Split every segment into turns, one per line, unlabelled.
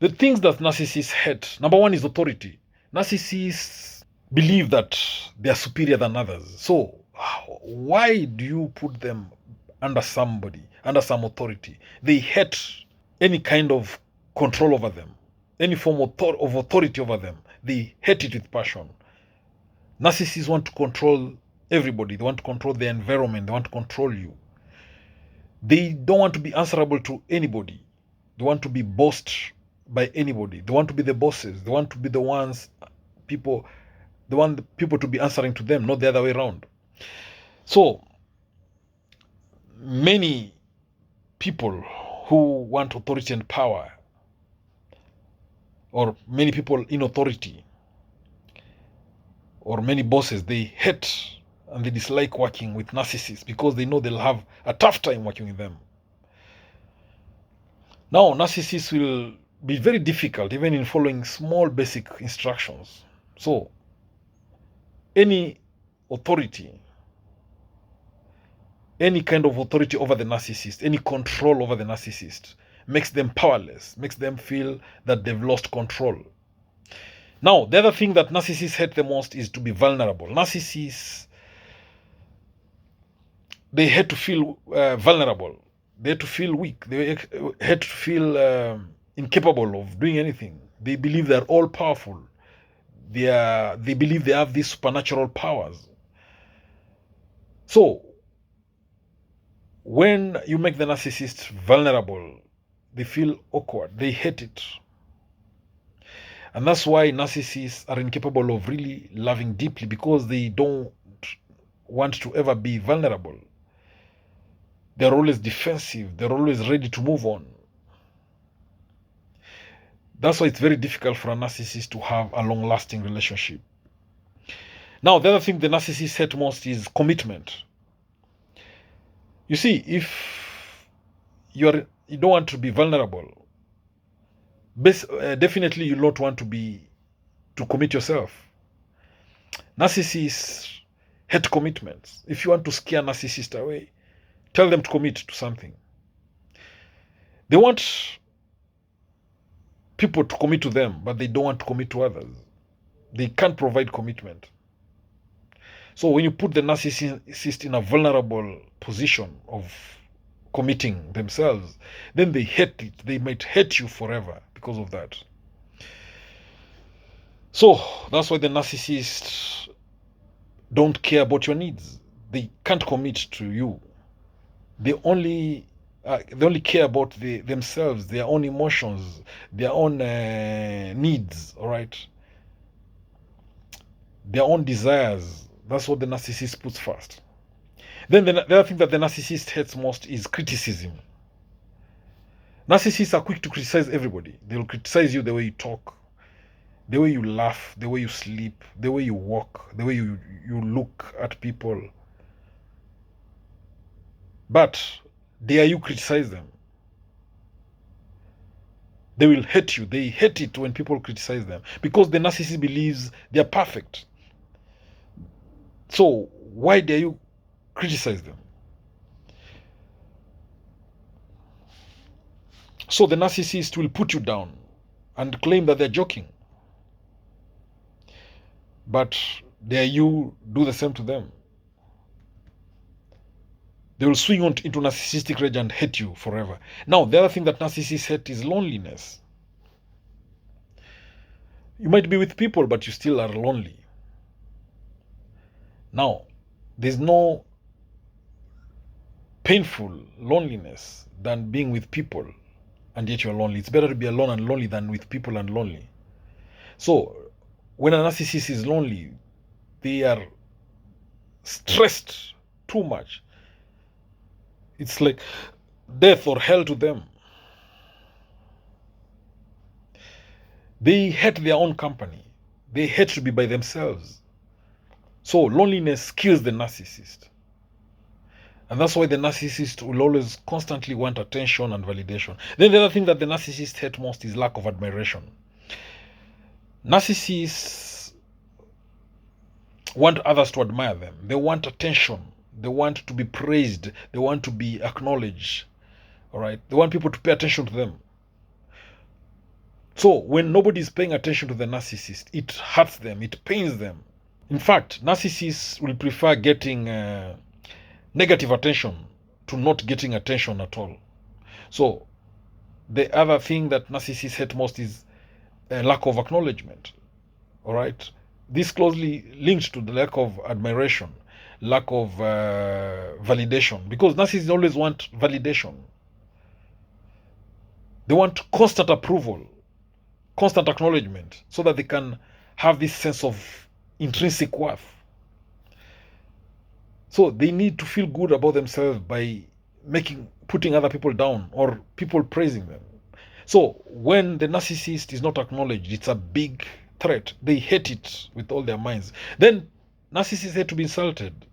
The things that narcissists hate, number one is authority. Narcissists believe that they are superior than others. So why do you put them under somebody, under some authority? They hate any kind of control over them, any form of authority over them. They hate it with passion. Narcissists want to control everybody. They want to control the environment. They want to control you. They don't want to be answerable to anybody. They want to be bossed by anybody. They want to be the bosses. They want to be the ones people, they want people to be answering to them, not the other way around. So many people who want authority and power, or many people in authority, or many bosses, they hate and they dislike working with narcissists because they know they'll have a tough time working with them. Now, narcissists will be very difficult even in following small basic instructions. So, any authority, any kind of authority over the narcissist, any control over the narcissist, makes them powerless, makes them feel that they've lost control. Now, the other thing that narcissists hate the most is to be vulnerable. Narcissists, they hate to feel vulnerable. They hate to feel weak. They hate to feel incapable of doing anything. They believe they're all powerful. They believe they have these supernatural powers. So, when you make the narcissist vulnerable, they feel awkward. They hate it. And that's why narcissists are incapable of really loving deeply, because they don't want to ever be vulnerable. They're always defensive. They're always ready to move on. That's why it's very difficult for a narcissist to have a long-lasting relationship. Now, the other thing the narcissists hate most is commitment. You see, if you don't want to be vulnerable, definitely you don't want to commit yourself. Narcissists hate commitments. If you want to scare a narcissist away, tell them to commit to something. They want people to commit to them, but they don't want to commit to others. They can't provide commitment. So when you put the narcissist in a vulnerable position of committing themselves, then they hate it. They might hate you forever because of that. So that's why the narcissists don't care about your needs. They can't commit to you. They only care about themselves, their own emotions, their own needs, all right? Their own desires. That's what the narcissist puts first. Then the other thing that the narcissist hates most is criticism. Narcissists are quick to criticize everybody. They will criticize you the way you talk, the way you laugh, the way you sleep, the way you walk, the way you look at people. But dare you criticize them? They will hate you. They hate it when people criticize them because the narcissist believes they are perfect. So why dare you criticize them? So the narcissist will put you down and claim that they're joking. But dare you do the same to them? They will swing on into narcissistic rage and hate you forever. Now, the other thing that narcissists hate is loneliness. You might be with people, but you still are lonely. Now, there's no painful loneliness than being with people and yet you're lonely. It's better to be alone and lonely than with people and lonely. So, when a narcissist is lonely, they are stressed too much. It's like death or hell to them. They hate their own company. They hate to be by themselves. So loneliness kills the narcissist. And that's why the narcissist will always constantly want attention and validation. Then the other thing that the narcissist hate most is lack of admiration. Narcissists want others to admire them. They want attention. They want to be praised. They want to be acknowledged. All right? They want people to pay attention to them. So when nobody is paying attention to the narcissist, it hurts them, it pains them. In fact, narcissists will prefer getting negative attention to not getting attention at all. So the other thing that narcissists hate most is a lack of acknowledgement. All right, this closely linked to the lack of admiration, lack of validation, because narcissists always want validation. They want constant approval, constant acknowledgement, so that they can have this sense of intrinsic worth. So they need to feel good about themselves by putting other people down or people praising them. So when the narcissist is not acknowledged, it's a big threat. They hate it with all their minds. Then narcissists hate to be insulted.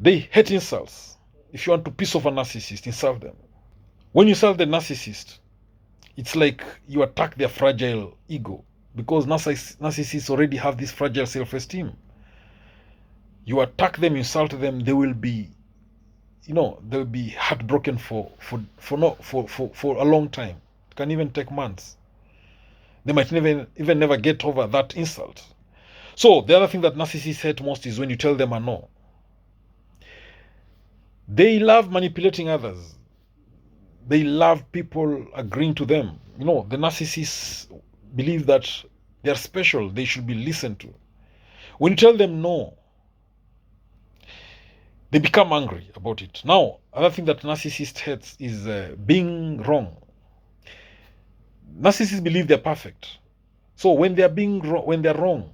They hate insults. If you want to piss off a narcissist, insult them. When you insult the narcissist, it's like you attack their fragile ego, because narcissists already have this fragile self-esteem. You attack them, insult them, they will be, they'll be heartbroken for a long time. It can even take months. They might never get over that insult. So the other thing that narcissists hate most is when you tell them a no. They love manipulating others. They love people agreeing to them. The narcissists believe that they're special. They should be listened to. When you tell them no, they become angry about it. Now, another thing that narcissist hates is being wrong. Narcissists believe they're perfect. So when they're wrong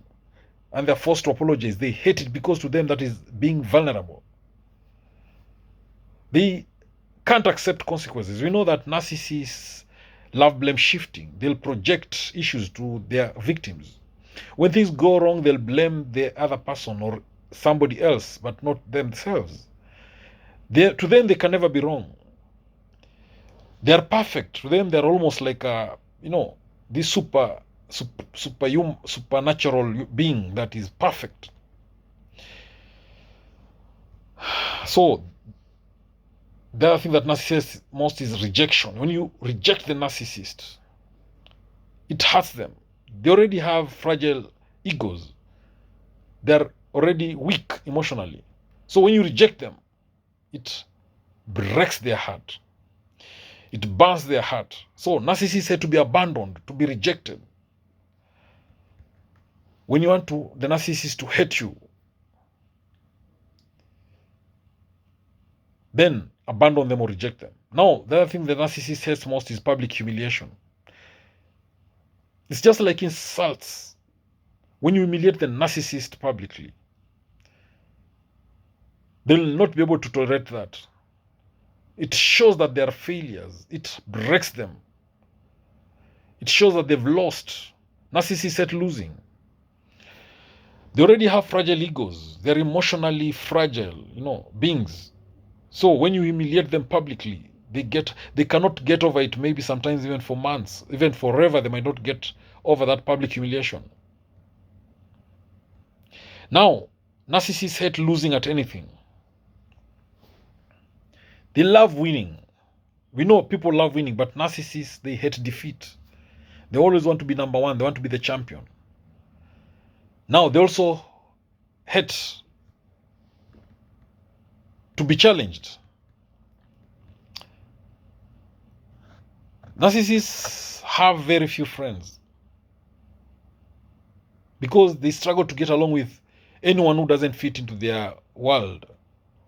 and they're forced to apologize, they hate it, because to them that is being vulnerable. They can't accept consequences. We know that narcissists love blame shifting. They'll project issues to their victims. When things go wrong, they'll blame the other person or somebody else, but not themselves. To them, they can never be wrong. They're perfect. To them, they're almost like this supernatural being that is perfect. So the other thing that narcissists most is rejection. When you reject the narcissist, it hurts them. They already have fragile egos. They're already weak emotionally. So when you reject them, it breaks their heart. It burns their heart. So narcissists hate to be abandoned, to be rejected. When you want the narcissist to hate you, then abandon them or reject them. Now, the other thing the narcissist hates most is public humiliation. It's just like insults. When you humiliate the narcissist publicly, they'll not be able to tolerate that. It shows that they are failures. It breaks them. It shows that they've lost. Narcissists hate losing. They already have fragile egos. They're emotionally fragile, beings. So when you humiliate them publicly, they cannot get over it, maybe sometimes even for months, even forever, they might not get over that public humiliation. Now, narcissists hate losing at anything. They love winning. We know people love winning, but narcissists, they hate defeat. They always want to be number one. They want to be the champion. Now, they also hate to be challenged. Narcissists have very few friends because they struggle to get along with anyone who doesn't fit into their world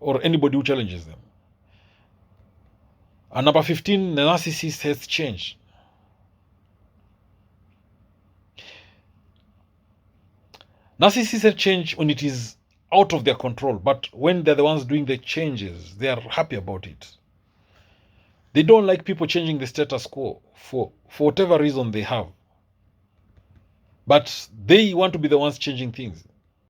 or anybody who challenges them. And number 15, the narcissist has changed. Narcissists have changed when it is out of their control, but when they're the ones doing the changes, they are happy about it. They don't like people changing the status quo for whatever reason they have. But they want to be the ones changing things.